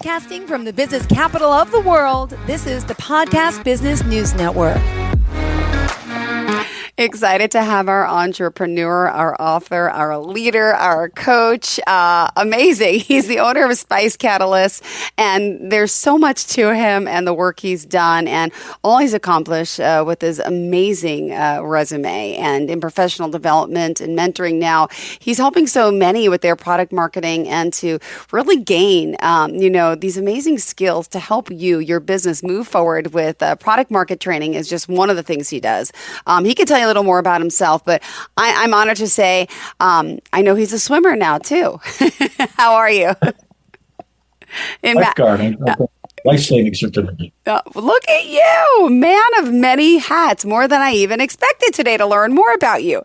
Broadcasting from the business capital of the world, this is the Podcast Business News Network. Excited to have our entrepreneur, our author, our leader, our coach. Amazing. He's the owner of Spice Catalyst, and there's so much to him and the work he's done and all he's accomplished with his amazing resume and in professional development and mentoring now. He's helping so many with their product marketing and to really gain, these amazing skills to help you, your business move forward with product market training is just one of the things he does. He can tell you a little more about himself, but I'm honored to say I know he's a swimmer now too. How are you? Lifeguard. Life-saving certificate. Look at you, man of many hats, more than I even expected today to learn more about you.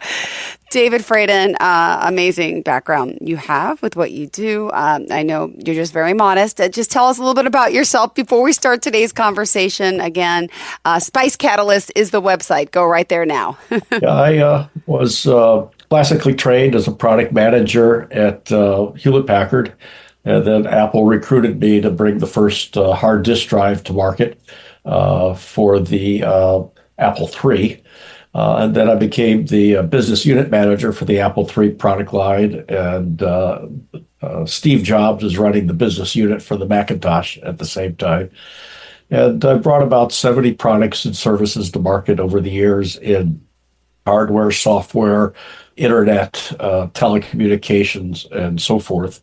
David Fradin, amazing background you have with what you do. I know you're just very modest. Just tell us a little bit about yourself before we start today's conversation. Again, Spice Catalyst is the website. Go right there now. I was classically trained as a product manager at Hewlett-Packard. And then Apple recruited me to bring the first hard disk drive to market for the Apple III. And then I became the business unit manager for the Apple III product line. And Steve Jobs is running the business unit for the Macintosh at the same time. And I brought about 70 products and services to market over the years in hardware, software, internet, telecommunications, and so forth.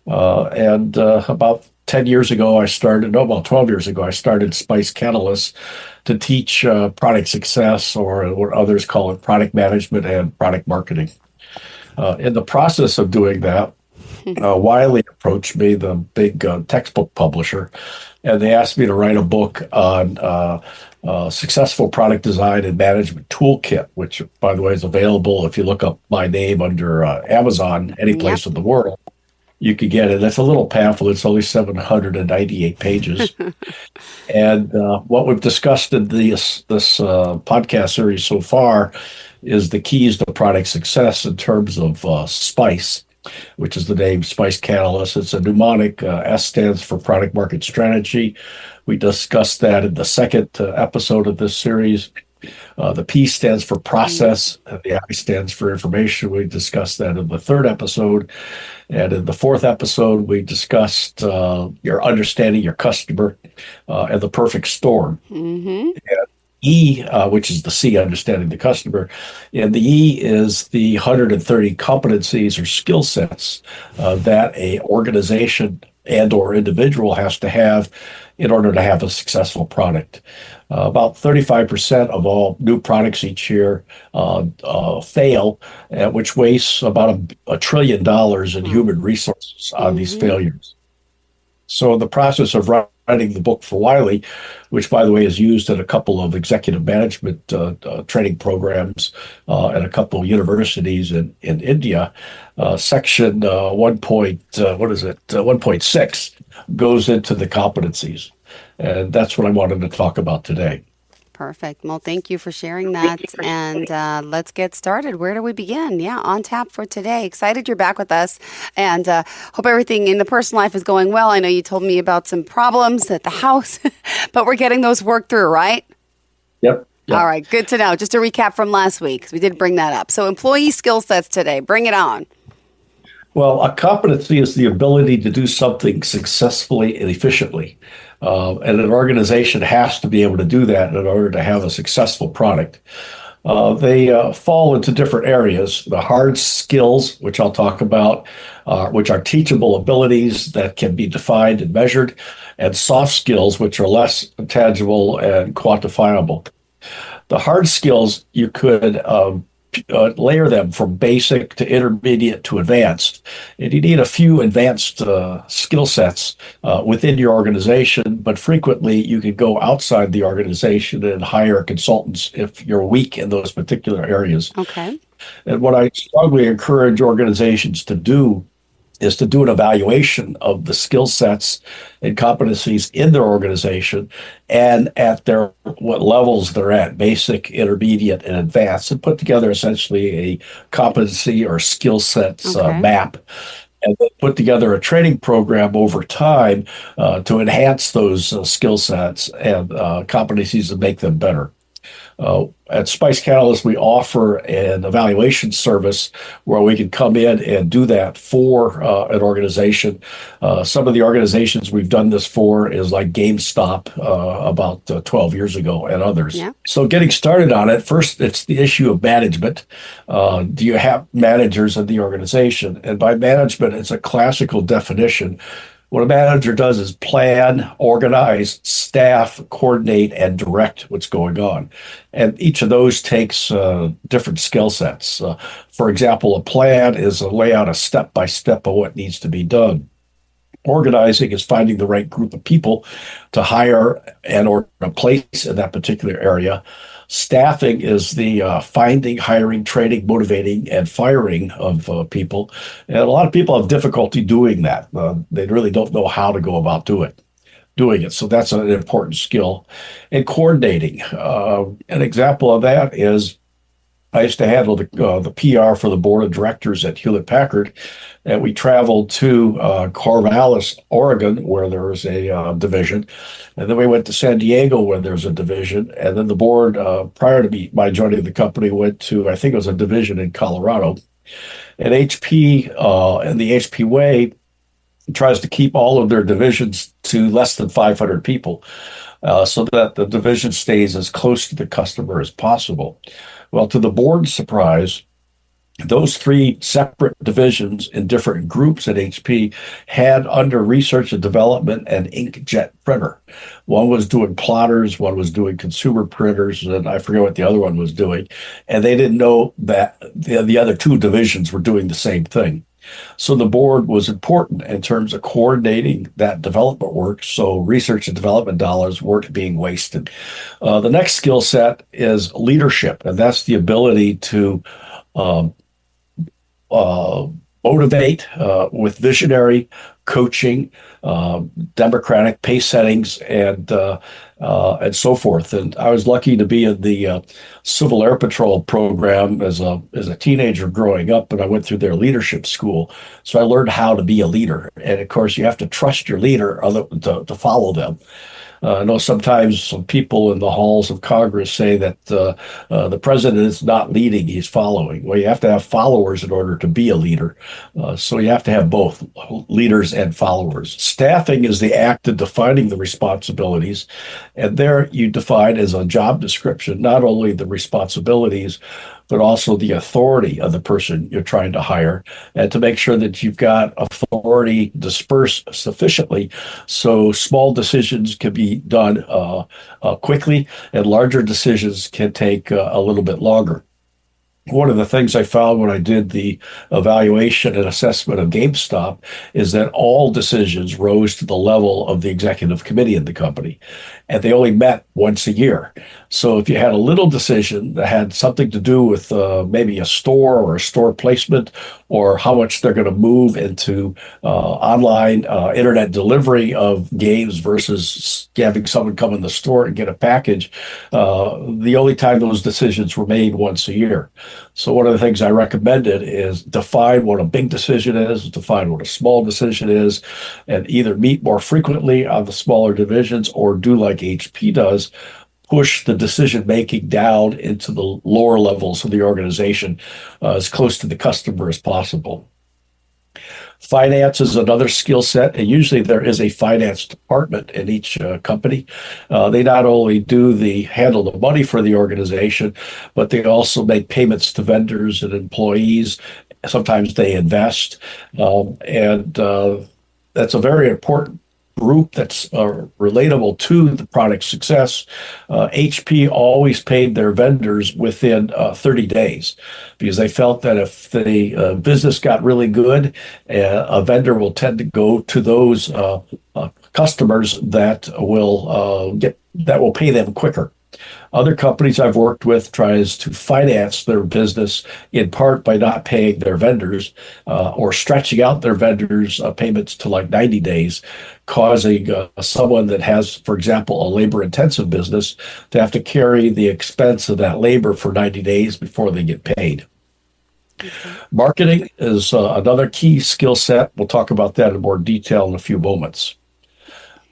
And about 12 years ago, I started Spice Catalyst to teach product success, or what others call it, product management and product marketing. In the process of doing that, Wiley approached me, the big textbook publisher, and they asked me to write a book on successful product design and management toolkit, which, by the way, is available if you look up my name under Amazon, any place in the world. You could get it. It's a little pamphlet. It's only 798 pages. And what we've discussed in this podcast series so far is the keys to product success in terms of SPICE, which is the name Spice Catalyst. It's a mnemonic. S stands for product market strategy. We discussed that in the second episode of this series. The P stands for process, and the I stands for information. We discussed that in the third episode. And in the fourth episode, we discussed your understanding your customer and the perfect storm. And E, which is the C, understanding the customer. And the E is the 130 competencies or skill sets that a organization and or individual has to have in order to have a successful product. About 35% of all new products each year fail, which wastes about $1 trillion in human resources on these failures. So in the process of writing the book for Wiley, which, by the way, is used in a couple of executive management training programs at a couple of universities in India, section 1.6 goes into the competencies. And that's what I wanted to talk about today. Perfect. Well, thank you for sharing that. And let's get started. Where do we begin? Yeah, on tap for today. Excited you're back with us, and hope everything in the personal life is going well. I know you told me about some problems at the house, but we're getting those worked through, right? Yep. All right. Good to know. Just a recap from last week, because we did bring that up. So employee skill sets today. Bring it on. Well, a competency is the ability to do something successfully and efficiently. And an organization has to be able to do that in order to have a successful product. They fall into different areas. The hard skills, which I'll talk about, which are teachable abilities that can be defined and measured, and soft skills, which are less tangible and quantifiable. The hard skills, you could layer them from basic to intermediate to advanced. And you need a few advanced skill sets within your organization, but frequently you can go outside the organization and hire consultants if you're weak in those particular areas. Okay. And what I strongly encourage organizations to do is to do an evaluation of the skill sets and competencies in their organization and at their what levels they're at, basic, intermediate, and advanced, and put together essentially a competency or skill sets map and then put together a training program over time to enhance those skill sets and competencies and make them better. At Spice Catalyst, we offer an evaluation service where we can come in and do that for an organization. Some of the organizations we've done this for is like GameStop about 12 years ago and others. Yeah. So getting started on it, first, it's the issue of management. Do you have managers in the organization? And by management, it's a classical definition. What a manager does is plan, organize, staff, coordinate, and direct what's going on. And each of those takes different skill sets. For example, a plan is a layout, a step-by-step of what needs to be done. Organizing is finding the right group of people to hire and or place in that particular area. Staffing is the finding, hiring, training, motivating, and firing of people. And a lot of people have difficulty doing that. They really don't know how to go about doing it. So that's an important skill. And coordinating. An example of that is I used to handle the PR for the board of directors at Hewlett Packard, and we traveled to Corvallis, Oregon, where there was a division, and then we went to San Diego, where there's a division, and then the board, prior to my joining the company, went to, I think it was a division in Colorado. And HP and the HP way tries to keep all of their divisions to less than 500 people, so that the division stays as close to the customer as possible. Well, to the board's surprise, those three separate divisions in different groups at HP had under research and development an inkjet printer. One was doing plotters, one was doing consumer printers, and I forget what the other one was doing. And they didn't know that the other two divisions were doing the same thing. So the board was important in terms of coordinating that development work, so research and development dollars weren't being wasted. The next skill set is leadership, and that's the ability to motivate with visionary coaching, democratic pace settings, and so forth. And I was lucky to be in the Civil Air Patrol program as a teenager growing up, and I went through their leadership school. So I learned how to be a leader. And of course, you have to trust your leader to follow them. I know sometimes some people in the halls of Congress say that the president is not leading, he's following. Well, you have to have followers in order to be a leader. So you have to have both leaders and followers. Staffing is the act of defining the responsibilities. And there you define as a job description, not only the responsibilities, but also the authority of the person you're trying to hire, and to make sure that you've got authority dispersed sufficiently so small decisions can be done quickly and larger decisions can take a little bit longer. One of the things I found when I did the evaluation and assessment of GameStop is that all decisions rose to the level of the executive committee in the company, and they only met once a year. So if you had a little decision that had something to do with maybe a store or a store placement or how much they're going to move into online internet delivery of games versus having someone come in the store and get a package, the only time those decisions were made once a year. So one of the things I recommended is define what a big decision is, define what a small decision is, and either meet more frequently on the smaller divisions or do like HP does, push the decision-making down into the lower levels of the organization as close to the customer as possible. Finance is another skill set, and usually there is a finance department in each company. They not only handle the money for the organization, but they also make payments to vendors and employees. Sometimes they invest, and that's a very important group that's relatable to the product success. HP always paid their vendors within 30 days because they felt that if the business got really good, a vendor will tend to go to those customers that will pay them quicker. Other companies I've worked with tries to finance their business in part by not paying their vendors or stretching out their vendors' payments to like 90 days, causing someone that has, for example, a labor-intensive business to have to carry the expense of that labor for 90 days before they get paid. Marketing is another key skill set. We'll talk about that in more detail in a few moments.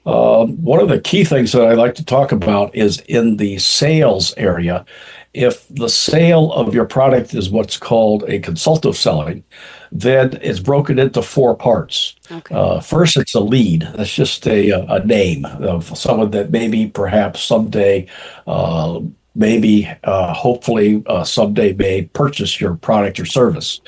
One of the key things that I like to talk about is in the sales area. If the sale of your product is what's called a consultative selling, then it's broken into four parts. Okay. First, it's a lead. That's just a name of someone that maybe, perhaps someday, hopefully, someday may purchase your product or service.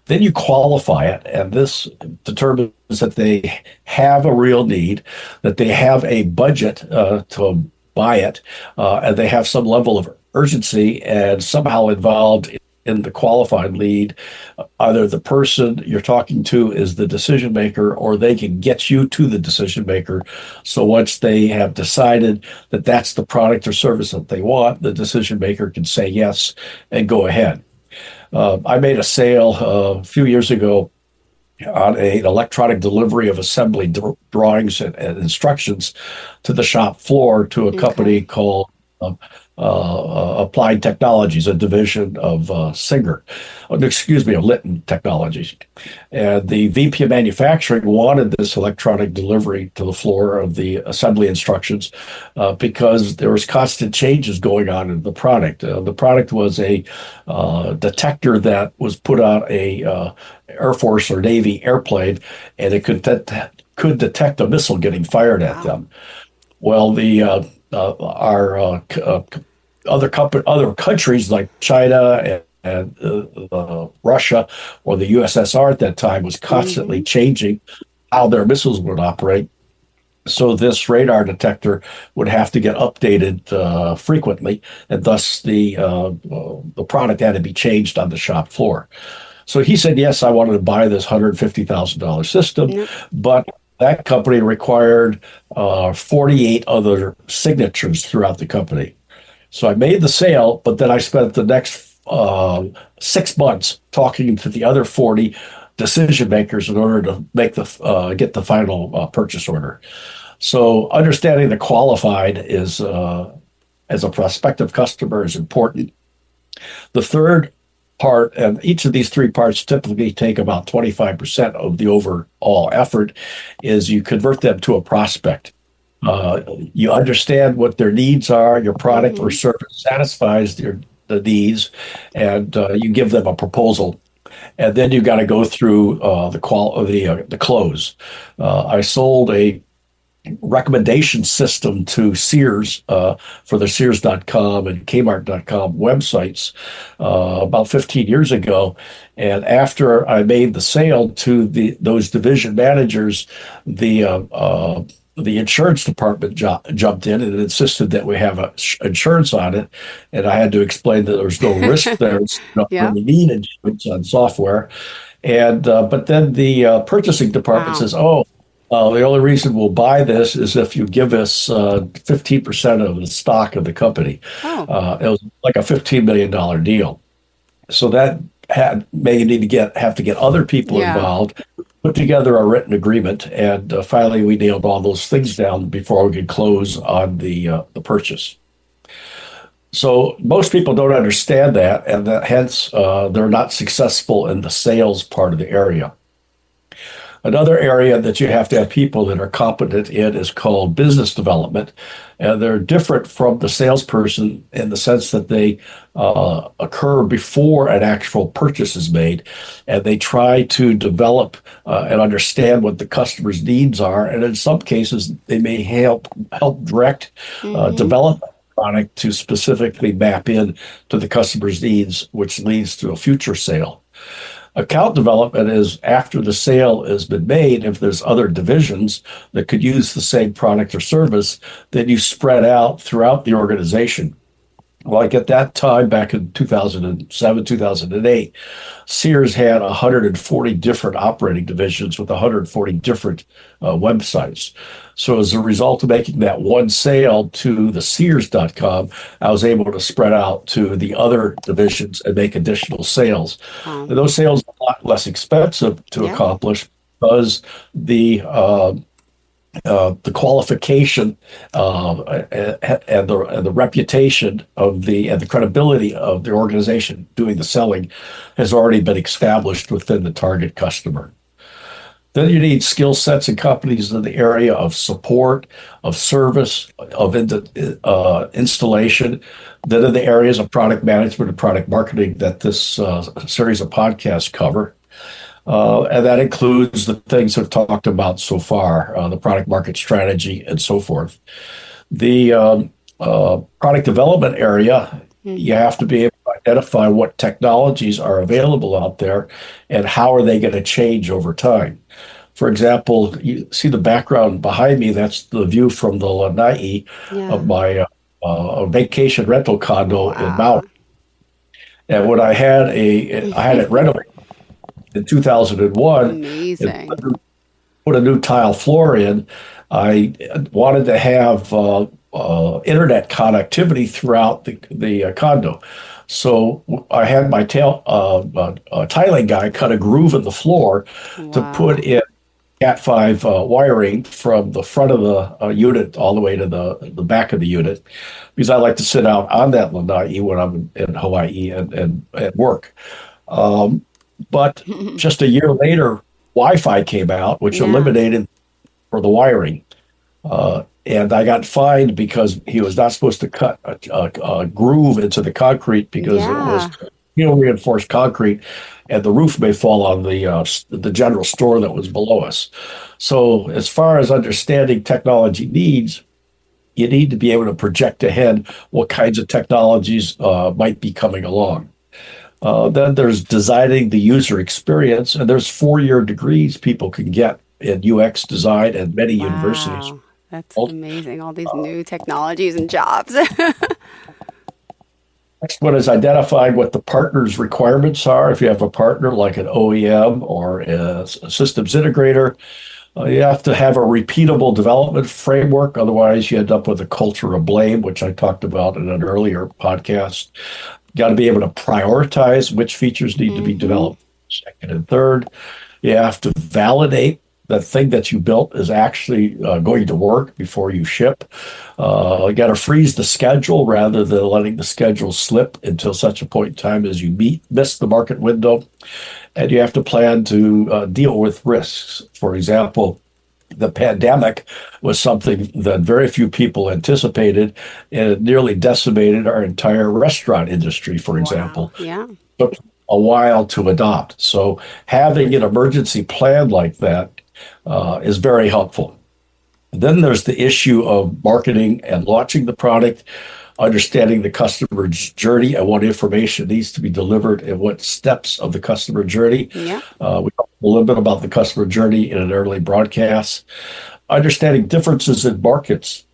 Then you qualify it, and this determines that they have a real need, that they have a budget to buy it, and they have some level of urgency and somehow involved in the qualified lead. Either the person you're talking to is the decision maker, or they can get you to the decision maker. So once they have decided that that's the product or service that they want, the decision maker can say yes and go ahead. I made a sale a few years ago on an electronic delivery of assembly drawings and instructions to the shop floor to a company called Applied Technologies, a division of Litton Technologies. And the VP of Manufacturing wanted this electronic delivery to the floor of the assembly instructions because there was constant changes going on in the product. The product was a detector that was put on a Air Force or Navy airplane, and it could detect a missile getting fired at them. Well, our other countries like China and Russia or the USSR at that time was constantly changing how their missiles would operate. So this radar detector would have to get updated frequently, and thus the product had to be changed on the shop floor. So he said, yes, I wanted to buy this $150,000 system, but that company required 48 other signatures throughout the company. So I made the sale, but then I spent the next 6 months talking to the other 40 decision makers in order to make get the final purchase order. So understanding the qualified is as a prospective customer is important. The third part, and each of these three parts typically take about 25% of the overall effort, is you convert them to a prospect. You understand what their needs are, your product or service satisfies the needs, and you give them a proposal. And then you got to go through the close. I sold a recommendation system to Sears for the Sears.com and Kmart.com websites about 15 years ago. And after I made the sale to those division managers, the insurance department jumped in and insisted that we have insurance on it. And I had to explain that there's no risk there. It's not really need insurance on software. And but then the purchasing department says, the only reason we'll buy this is if you give us 15% of the stock of the company. It was like a $15 million deal. So that made me have to get other people involved, put together a written agreement, and finally we nailed all those things down before we could close on the purchase. So most people don't understand that, and that hence they're not successful in the sales part of the area. Another area that you have to have people that are competent in is called business development. And they're different from the salesperson in the sense that they occur before an actual purchase is made. And they try to develop and understand what the customer's needs are. And in some cases, they may help direct develop a product to specifically map in to the customer's needs, which leads to a future sale. Account development is after the sale has been made. If there's other divisions that could use the same product or service, then you spread out throughout the organization. Like at that time, back in 2007, 2008, Sears had 140 different operating divisions with 140 different websites. So as a result of making that one sale to the Sears.com, I was able to spread out to the other divisions and make additional sales. And those sales are a lot less expensive to accomplish because the the qualification and the reputation of the credibility of the organization doing the selling has already been established within the target customer. Then you need skill sets and companies in the area of support, of service, of installation, then in the areas of product management and product marketing that this series of podcasts cover. And that includes the things we've talked about so far, the product market strategy and so forth. The product development area, you have to be able to identify what technologies are available out there and how are they going to change over time. For example, you see the background behind me, that's the view from the lanai of my vacation rental condo in Maui. And when I had it renovated in 2001, Amazing. And put a new tile floor in, I wanted to have internet connectivity throughout the condo. So I had my tiling guy cut a groove in the floor to put in Cat5 wiring from the front of the unit all the way to the back of the unit, because I like to sit out on that lanai when I'm in Hawaii and at work. But just a year later, Wi-Fi came out, which eliminated for the wiring. And I got fined because he was not supposed to cut a groove into the concrete because it was reinforced concrete, and the roof may fall on the general store that was below us. So as far as understanding technology needs, you need to be able to project ahead what kinds of technologies might be coming along. Then there's designing the user experience, and there's 4-year degrees people can get in UX design at many universities. That's amazing, all these new technologies and jobs. Next one is identifying what the partner's requirements are. If you have a partner like an OEM or a systems integrator, you have to have a repeatable development framework. Otherwise, you end up with a culture of blame, which I talked about in an earlier podcast. You got to be able to prioritize which features need to be developed second and third. You have to validate the thing that you built is actually going to work before you ship. You got to freeze the schedule rather than letting the schedule slip until such a point in time as you miss the market window. And you have to plan to deal with risks. For example, the pandemic was something that very few people anticipated, and it nearly decimated our entire restaurant industry, for example. Yeah. Took a while to adopt. So having an emergency plan like that is very helpful. Then there's the issue of marketing and launching the product, understanding the customer's journey and what information needs to be delivered and what steps of the customer journey. Yeah. We talked a little bit about the customer journey in an early broadcast. Understanding differences in markets.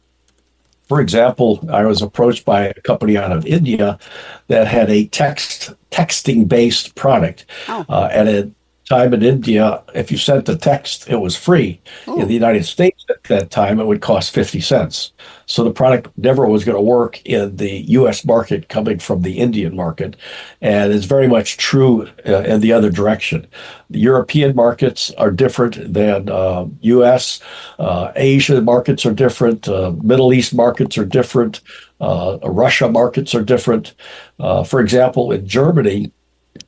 For example, I was approached by a company out of India that had a texting-based product. And at time in India, if you sent the text, it was free. In the United States at that time, it would cost 50 cents. So the product never was going to work in the U.S. market coming from the Indian market. And it's very much true in the other direction. The European markets are different than U.S. Asian markets are different. Middle East markets are different. Russia markets are different. For example, in Germany,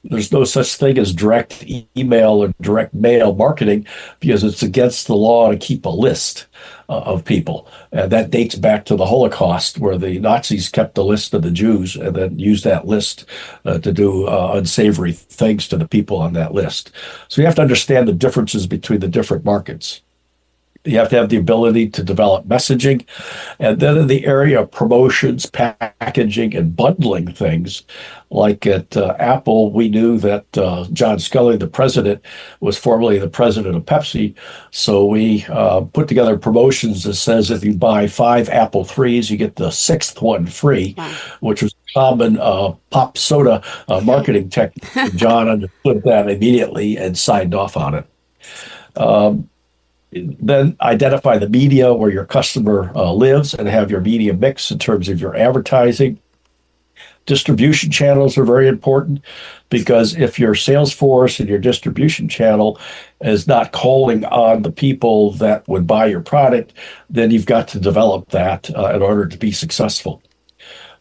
there's no such thing as direct email or direct mail marketing because it's against the law to keep a list of people. And that dates back to the Holocaust, where the Nazis kept a list of the Jews and then used that list to do unsavory things to the people on that list. So you have to understand the differences between the different markets. You have to have the ability to develop messaging. And then in the area of promotions, packaging, and bundling things, like at Apple, we knew that John Sculley, the president, was formerly the president of Pepsi. So we put together promotions that says if you buy 5 Apple IIIs, you get the 6th one free, which was common pop soda marketing technique. John understood that immediately and signed off on it. Then identify the media where your customer lives and have your media mix in terms of your advertising. Distribution channels are very important because if your sales force and your distribution channel is not calling on the people that would buy your product, then you've got to develop that in order to be successful.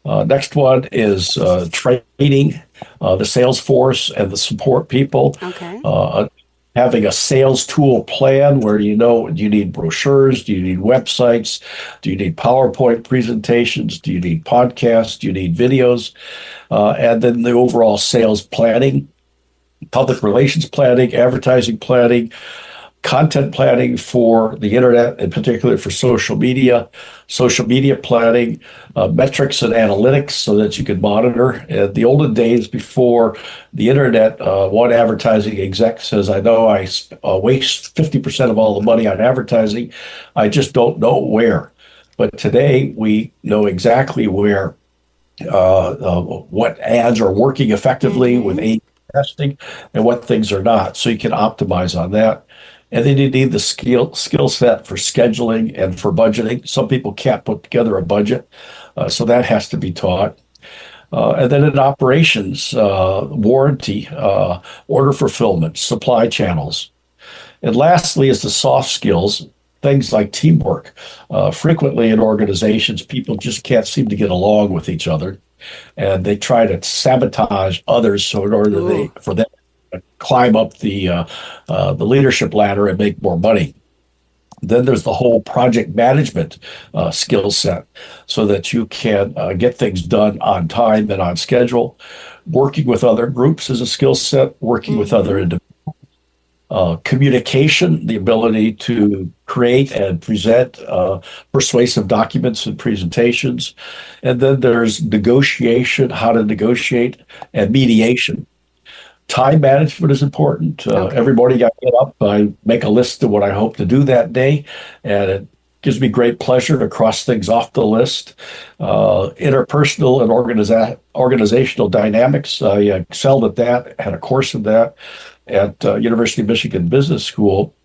Next one is training the sales force and the support people. Okay. Having a sales tool plan where do you need brochures? Do you need websites? Do you need PowerPoint presentations? Do you need podcasts? Do you need videos? And then the overall sales planning, public relations planning, advertising planning, content planning for the internet, in particular for social media planning, metrics and analytics so that you can monitor. In the olden days before the internet, one advertising exec says, I know I waste 50% of all the money on advertising. I just don't know where. But today we know exactly where, what ads are working effectively with A/B testing and what things are not. So you can optimize on that. And then you need the skill set for scheduling and for budgeting. Some people can't put together a budget, so that has to be taught. And then in operations, warranty, order fulfillment, supply channels. And lastly is the soft skills, things like teamwork. Frequently in organizations, people just can't seem to get along with each other, and they try to sabotage others so in order for them climb up the leadership ladder and make more money. Then there's the whole project management skill set so that you can get things done on time and on schedule. Working with other groups is a skill set, working with other individuals. Communication, the ability to create and present persuasive documents and presentations. And then there's negotiation, how to negotiate, and mediation. Time management is important. Every morning I get up, I make a list of what I hope to do that day, and it gives me great pleasure to cross things off the list. Interpersonal and organizational dynamics, I excelled at that, had a course in that at University of Michigan Business School.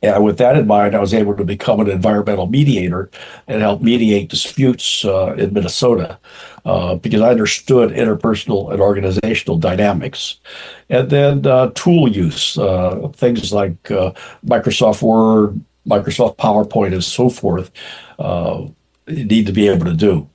And with that in mind, I was able to become an environmental mediator and help mediate disputes in Minnesota because I understood interpersonal and organizational dynamics. And then tool use, things like Microsoft Word, Microsoft PowerPoint, and so forth, you need to be able to do.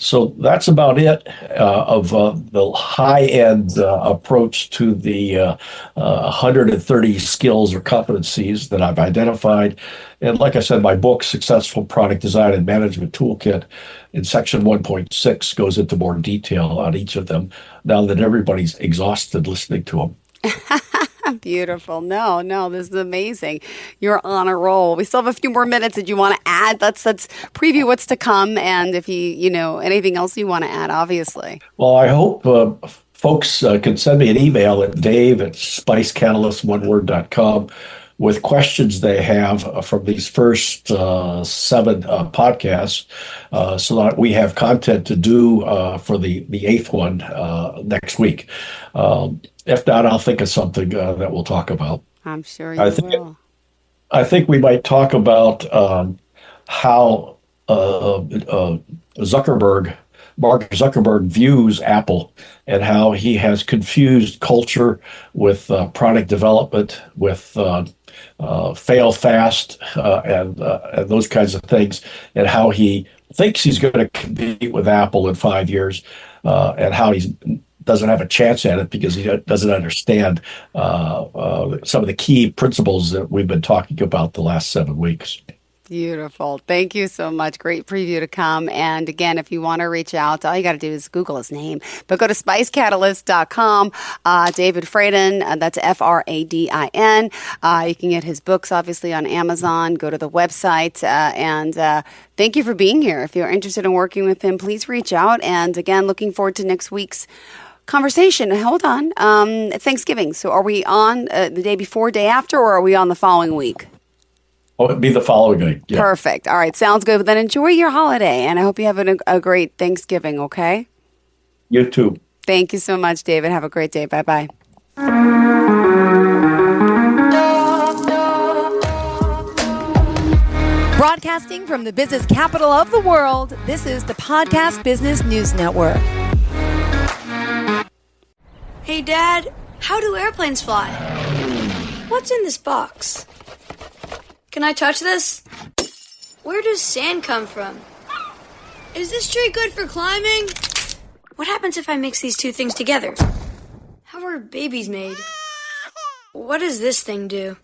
So that's about it of the high-end approach to the 130 skills or competencies that I've identified. And like I said, my book, Successful Product Design and Management Toolkit, in section 1.6 goes into more detail on each of them now that everybody's exhausted listening to them. Beautiful. No, this is amazing. You're on a roll. We still have a few more minutes that you want to add. Let's preview what's to come. And if anything else you want to add, obviously. Well, I hope folks can send me an email at dave@spicecatalyst1word.com with questions they have from these first 7 podcasts so that we have content to do for the 8th one next week. If not, I'll think of something that we'll talk about. I'm sure you will. I think we might talk about how Mark Zuckerberg views Apple and how he has confused culture with product development, with fail fast and those kinds of things, and how he thinks he's going to compete with Apple in 5 years, and how he doesn't have a chance at it because he doesn't understand some of the key principles that we've been talking about the last 7 weeks. Beautiful. Thank you so much. Great preview to come. And again, if you want to reach out, all you got to do is Google his name. But go to spicecatalyst.com. David Fradin, that's Fradin. You can get his books, obviously, on Amazon. Go to the website. And thank you for being here. If you're interested in working with him, please reach out. And again, looking forward to next week's conversation. Hold on. Thanksgiving. So are we on the day before, day after, or are we on the following week? Oh, it'd be the following week. Yeah. Perfect. All right. Sounds good. But then enjoy your holiday, and I hope you have a great Thanksgiving, okay? You too. Thank you so much, David. Have a great day. Bye-bye. Broadcasting from the business capital of the world, this is the Podcast Business News Network. Hey, Dad, how do airplanes fly? What's in this box? Can I touch this? Where does sand come from? Is this tree good for climbing? What happens if I mix these two things together? How are babies made? What does this thing do?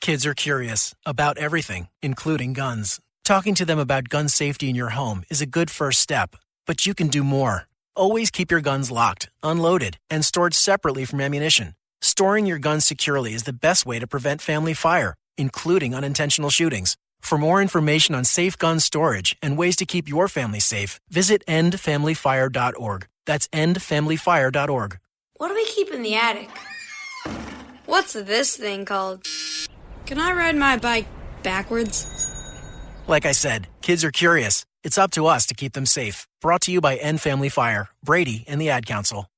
Kids are curious about everything, including guns. Talking to them about gun safety in your home is a good first step, but you can do more. Always keep your guns locked, unloaded, and stored separately from ammunition. Storing your guns securely is the best way to prevent family fire, including unintentional shootings. For more information on safe gun storage and ways to keep your family safe, visit endfamilyfire.org. That's endfamilyfire.org. What do we keep in the attic? What's this thing called? Can I ride my bike backwards? Like I said, kids are curious. It's up to us to keep them safe. Brought to you by End Family Fire, Brady, and the Ad Council.